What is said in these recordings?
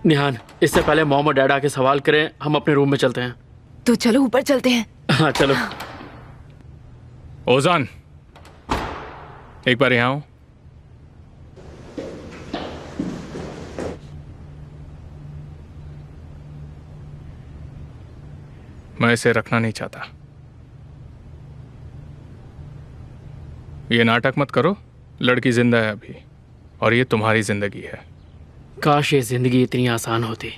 निहान, इससे पहले मॉम और डैड आके सवाल करें, हम अपने रूम में चलते हैं। तो चलो ऊपर चलते हैं। हाँ चलो। ओजान, एक बार यहाँ आओ। मैं इसे रखना नहीं चाहता। ये नाटक मत करो, लड़की जिंदा है अभी, और ये तुम्हारी जिंदगी है। काश ये जिंदगी इतनी आसान होती।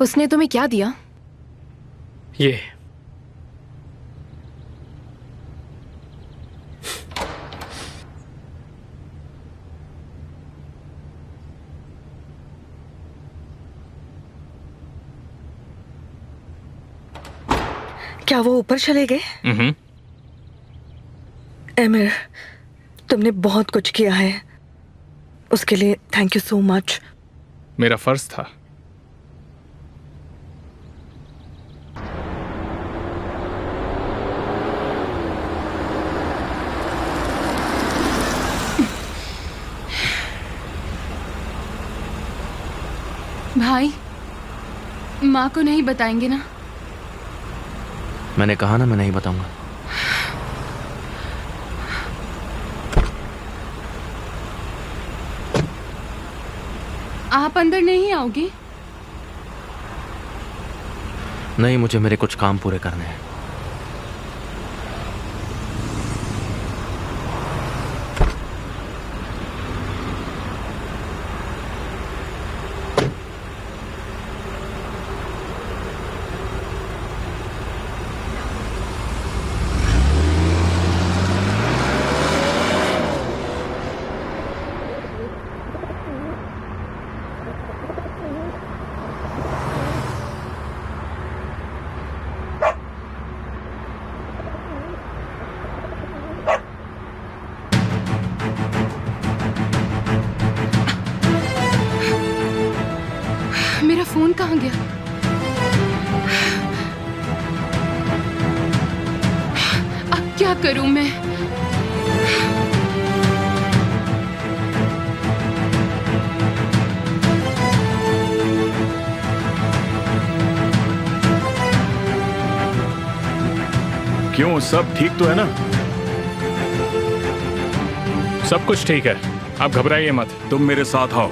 उसने तुम्हें क्या दिया? ये क्या वो ऊपर चले गए? एमिर, तुमने बहुत कुछ किया है, उसके लिए थैंक यू सो मच। मेरा फर्ज था। भाई, माँ को नहीं बताएंगे ना? मैंने कहा ना मैं नहीं बताऊंगा। आप अंदर नहीं आओगे? नहीं, मुझे मेरे कुछ काम पूरे करने हैं। मेरा फोन कहाँ गया? अब क्या करूं मैं? क्यों, सब ठीक तो है ना? सब कुछ ठीक है, आप घबराइए मत। तुम मेरे साथ आओ,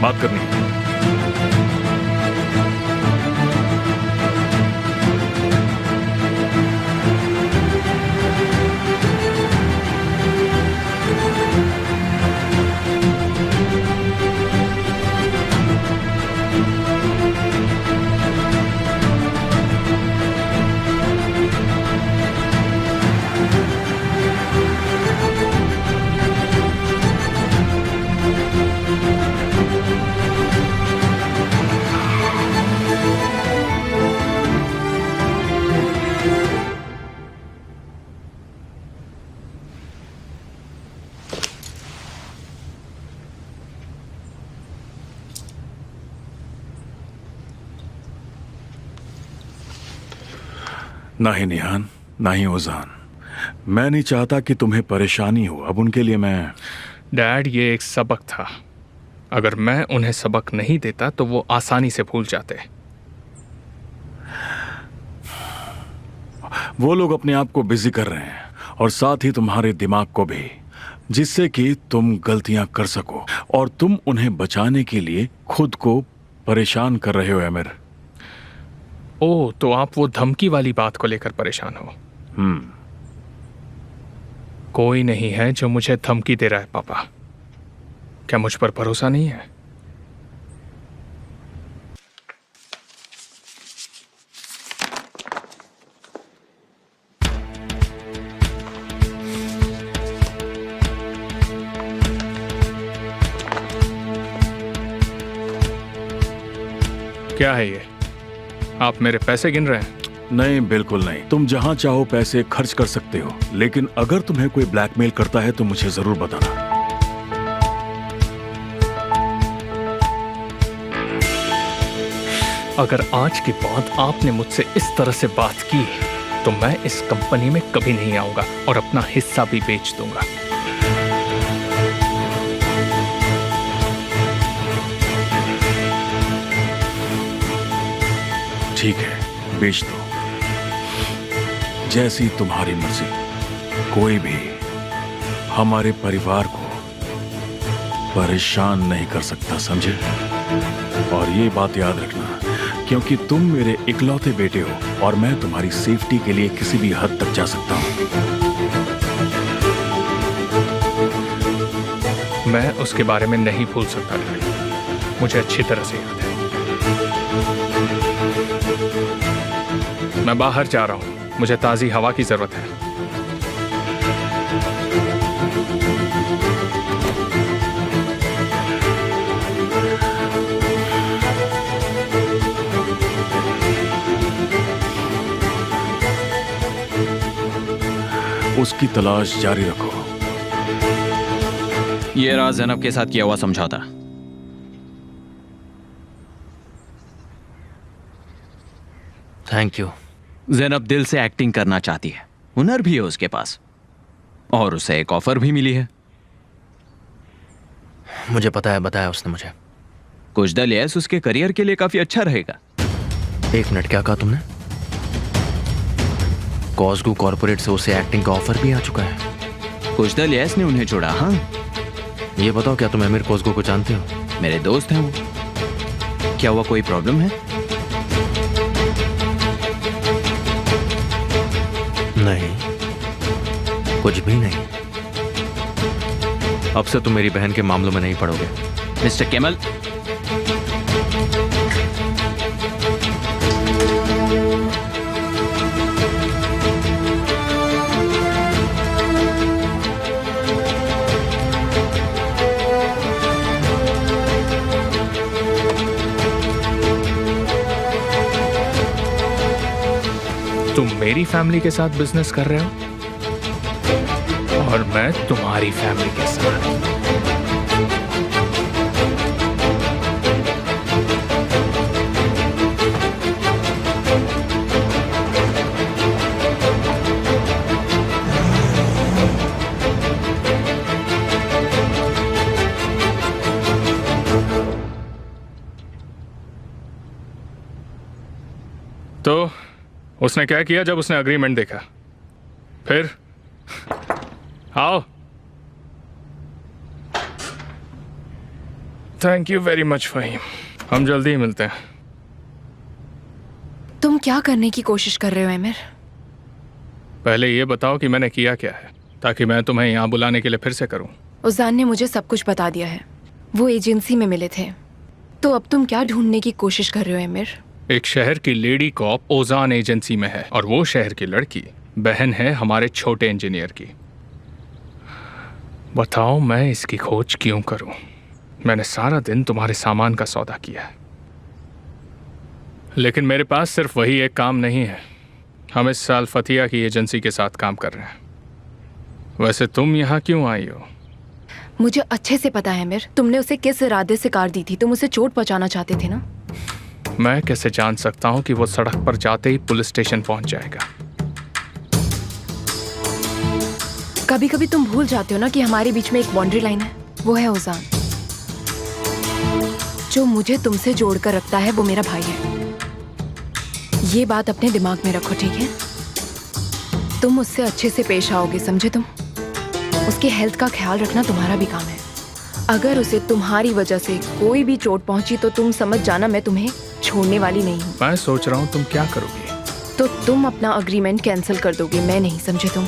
बात करनी है। ना ही निहान, ना ही ओजान, मैं नहीं चाहता कि तुम्हें परेशानी हो। अब उनके लिए मैं... डैड, ये एक सबक था। अगर मैं उन्हें सबक नहीं देता तो वो आसानी से भूल जाते। वो लोग अपने आप को बिजी कर रहे हैं और साथ ही तुम्हारे दिमाग को भी, जिससे कि तुम गलतियां कर सको, और तुम उन्हें बचाने के लिए खुद को परेशान कर रहे हो एमिर। ओह, तो आप वो धमकी वाली बात को लेकर परेशान हो? कोई नहीं है जो मुझे धमकी दे रहा है पापा। क्या मुझ पर भरोसा नहीं है? क्या है ये? आप मेरे पैसे गिन रहे हैं? नहीं, बिल्कुल नहीं। तुम जहां चाहो पैसे खर्च कर सकते हो, लेकिन अगर तुम्हें कोई ब्लैकमेल करता है तो मुझे जरूर बताना। अगर आज के बाद आपने मुझसे इस तरह से बात की तो मैं इस कंपनी में कभी नहीं आऊंगा और अपना हिस्सा भी बेच दूंगा। ठीक है, बेच दो, जैसी तुम्हारी मर्जी। कोई भी हमारे परिवार को परेशान नहीं कर सकता, समझे? और ये बात याद रखना, क्योंकि तुम मेरे इकलौते बेटे हो और मैं तुम्हारी सेफ्टी के लिए किसी भी हद तक जा सकता हूं। मैं उसके बारे में नहीं भूल सकता डैडी, मुझे अच्छी तरह से याद है। मैं बाहर जा रहा हूं, मुझे ताजी हवा की जरूरत है। उसकी तलाश जारी रखो। ये रहा ज़ैनब के साथ किया हुआ समझौता। Thank you. ज़ैनब दिल से एक्टिंग करना चाहती है, हुनर भी है उसके पास, और उसे एक ऑफर भी मिली है। मुझे पता है, बताया उसने मुझे। कुछ दल यस उसके करियर के लिए काफी अच्छा रहेगा। 1 मिनट, क्या कहा तुमने? कॉस्गो कॉर्पोरेट से उसे एक्टिंग का ऑफर भी आ चुका है। कुछ दल यस ने उन्हें जोड़ा। हाँ, ये बताओ, क्या तुम अमीर कॉस्गो को जानते हो? मेरे दोस्त हैं वो। क्या हुआ, कोई प्रॉब्लम है? नहीं, कुछ भी नहीं। अब से तुम मेरी बहन के मामलों में नहीं पड़ोगे। मिस्टर केमल, तुम मेरी फैमिली के साथ बिजनेस कर रहे हो और मैं तुम्हारी फैमिली के साथ। तो उसने क्या किया जब उसने अग्रीमेंट देखा? फिर आओ। Thank you very much Fahim, हम जल्दी ही मिलते हैं। तुम क्या करने की कोशिश कर रहे हो एमिर? पहले ये बताओ कि मैंने किया क्या है, ताकि मैं तुम्हें यहाँ बुलाने के लिए फिर से करूँ। उजान ने मुझे सब कुछ बता दिया है। वो एजेंसी में मिले थे। तो अब तुम क्या ढूंढने की कोशिश कर रहे हो एमिर? एक शहर की लेडी कॉप ओजान एजेंसी में है और वो शहर की लड़की बहन है हमारे छोटे इंजीनियर की। बताओ मैं इसकी खोज क्यों करूं? मैंने सारा दिन तुम्हारे सामान का सौदा किया है, लेकिन मेरे पास सिर्फ वही एक काम नहीं है। हम इस साल फतिया की एजेंसी के साथ काम कर रहे हैं। वैसे तुम यहाँ क्यों आई हो? मुझे अच्छे से पता है एमिर, तुमने उसे किस इरादे से कार दी थी। तुम उसे चोट पहुंचाना चाहते थे ना? मैं कैसे जान सकता हूँ कि वो सड़क पर जाते ही पुलिस स्टेशन पहुंच जाएगा? कभी कभी तुम भूल जाते हो ना कि हमारे बीच में एक बाउंड्री लाइन है। वो है उजान। जो मुझे तुमसे जोड़कर रखता है वो मेरा भाई है। ये बात अपने दिमाग में रखो, ठीक है? तुम उससे अच्छे से पेश आओगे, समझे तुम? उसकी हेल्थ का ख्याल रखना तुम्हारा भी काम है। अगर उसे तुम्हारी वजह से कोई भी चोट पहुंची तो तुम समझ जाना मैं तुम्हें छोड़ने वाली नहीं हूँ। मैं सोच रहा हूँ तुम क्या करोगी? तो तुम अपना अग्रीमेंट कैंसिल कर दोगे, मैं नहीं, समझे तुम?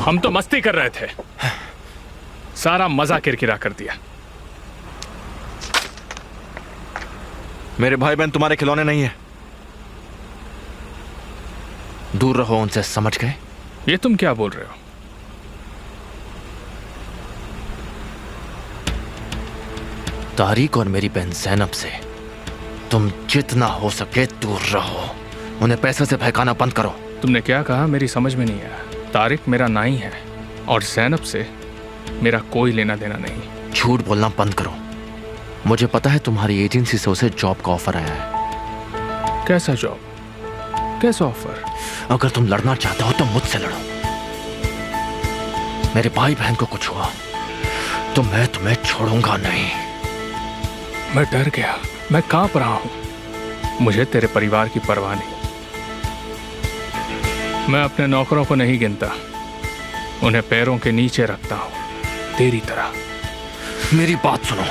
हम तो मस्ती कर रहे थे, सारा मजा किरकिरा कर दिया। मेरे भाई बहन तुम्हारे खिलौने नहीं है, दूर रहो उनसे, समझ गए? ये तुम क्या बोल रहे हो? तारिक और मेरी बहन जैनब से तुम जितना हो सके दूर रहो। उन्हें पैसे से बहकाना बंद करो। तुमने क्या कहा? मेरी समझ में नहीं आया। तारिक मेरा नाई है और जैनब से मेरा कोई लेना देना नहीं। झूठ बोलना बंद करो। मुझे पता है तुम्हारी एजेंसी से उसे जॉब का ऑफर आया है। कैसा जॉब? कैसा ऑफर? अगर तुम लड़ना चाहते हो तो मुझसे लड़ो। मेरे भाई बहन को कुछ हुआ तो मैं तुम्हें छोड़ूंगा नहीं। मैं डर गया, मैं कांप रहा हूं। मुझे तेरे परिवार की परवाह नहीं। मैं अपने नौकरों को नहीं गिनता, उन्हें पैरों के नीचे रखता हूं, तेरी तरह। मेरी बात सुनो,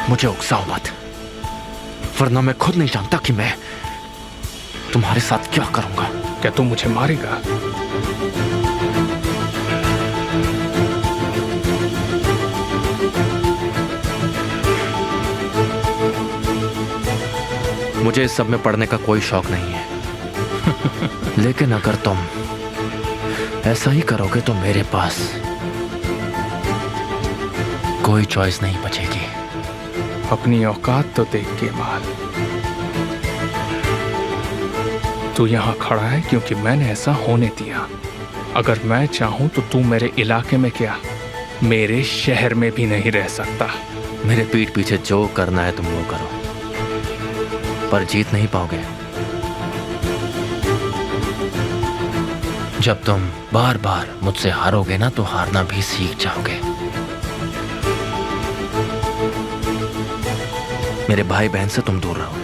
मुझे उकसाओ मत, वरना मैं खुद नहीं जानता कि मैं तुम्हारे साथ क्या करूंगा। क्या तुम मुझे मारेगा? मुझे इस सब में पढ़ने का कोई शौक नहीं है लेकिन अगर तुम ऐसा ही करोगे तो मेरे पास कोई चॉइस नहीं बचेगी। अपनी औकात तो देख के माल। तू यहां खड़ा है क्योंकि मैंने ऐसा होने दिया। अगर मैं चाहूं तो तू मेरे इलाके में क्या, मेरे शहर में भी नहीं रह सकता। मेरे पीठ पीछे जो करना है तुम वो करो, पर जीत नहीं पाओगे। जब तुम बार बार मुझसे हारोगे ना तो हारना भी सीख जाओगे। मेरे भाई बहन से तुम दूर रहो।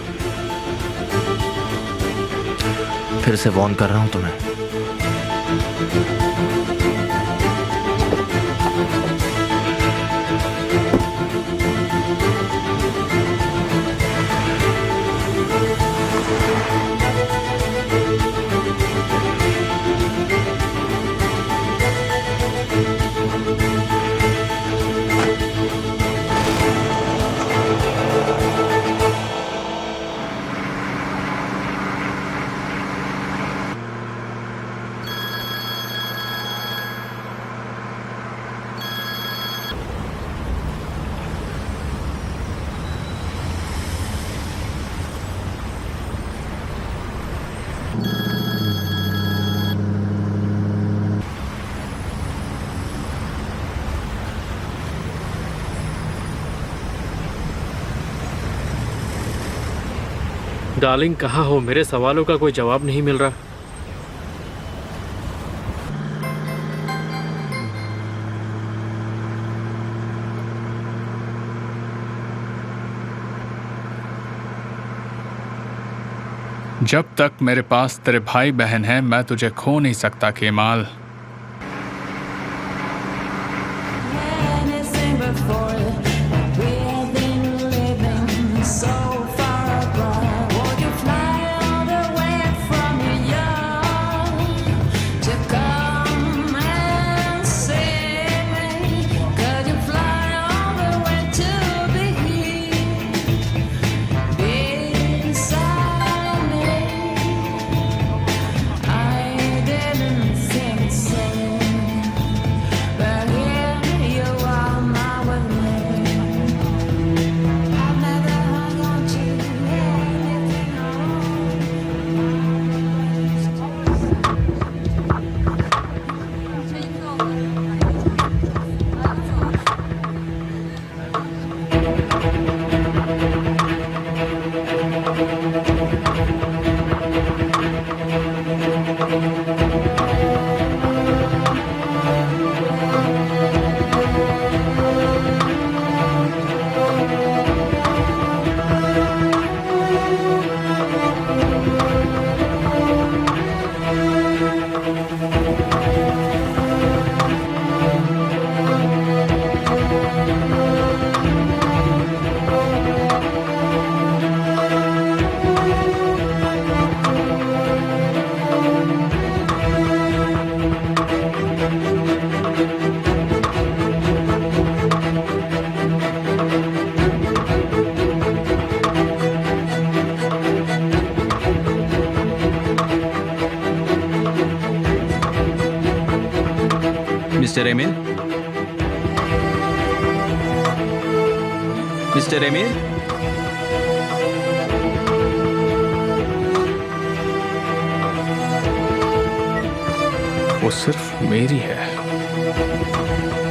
फिर से वॉर्न कर रहा हूं तुम्हें। डार्लिंग कहाँ हो? मेरे सवालों का कोई जवाब नहीं मिल रहा। जब तक मेरे पास तेरे भाई बहन है मैं तुझे खो नहीं सकता Kemal. Mister Emil, mister Emil, वो सिर्फ मेरी है,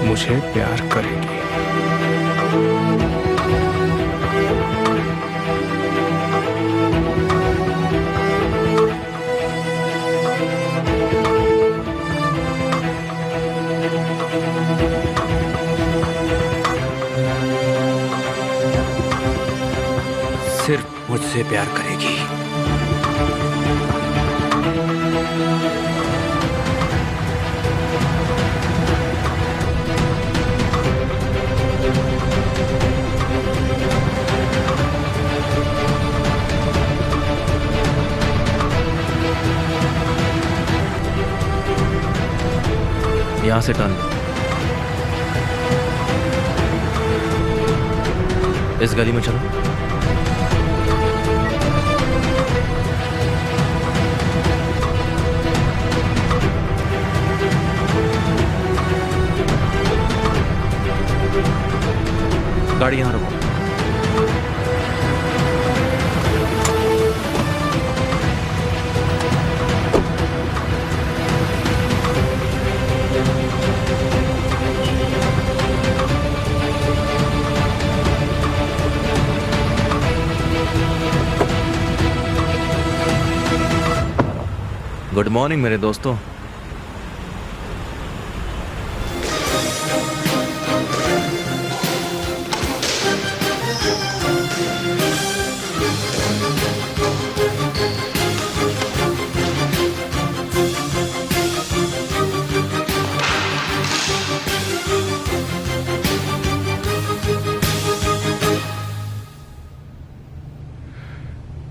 मुझे प्यार करेगी। सिर्फ मुझसे प्यार करेगी। यहां से टर्न लो। इस गली में चलो। गाड़ी यहां रोको। गुड मॉर्निंग मेरे दोस्तों।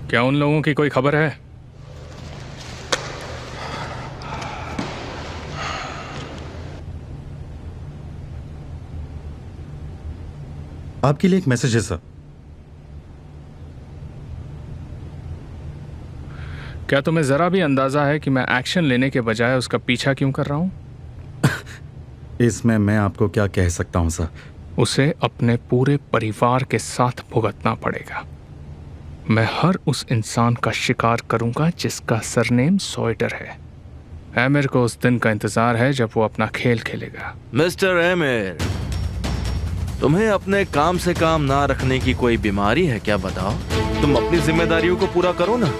क्या उन लोगों की कोई खबर है? आपके लिए एक मैसेज है सर। क्या तुम्हें जरा भी अंदाजा है कि मैं एक्शन लेने के बजाय उसका पीछा क्यों कर रहा हूं? इसमें मैं आपको क्या कह सकता हूं सर। उसे अपने पूरे परिवार के साथ भुगतना पड़ेगा। मैं हर उस इंसान का शिकार करूंगा जिसका सरनेम सॉयटर है। एमिर को उस दिन का इंतजार है जब वो अपना खेल खेलेगा। मिस्टर एमिर, तुम्हें अपने काम से काम ना रखने की कोई बीमारी है क्या? बताओ। तुम अपनी जिम्मेदारियों को पूरा करो ना।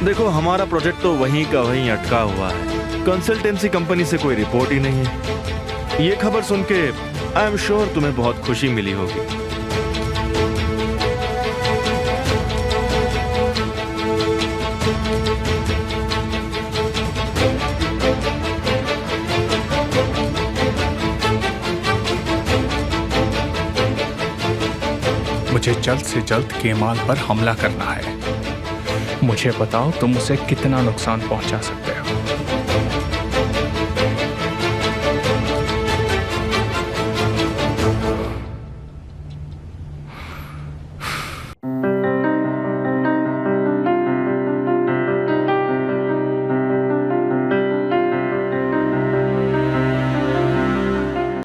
देखो, हमारा प्रोजेक्ट तो वहीं का वहीं अटका हुआ है। कंसल्टेंसी कंपनी से कोई रिपोर्ट ही नहीं है। ये खबर सुन के आई एम श्योर तुम्हें बहुत खुशी मिली होगी। मुझे जल्द से जल्द केमाल पर हमला करना है। मुझे बताओ तुम उसे कितना नुकसान पहुंचा सकते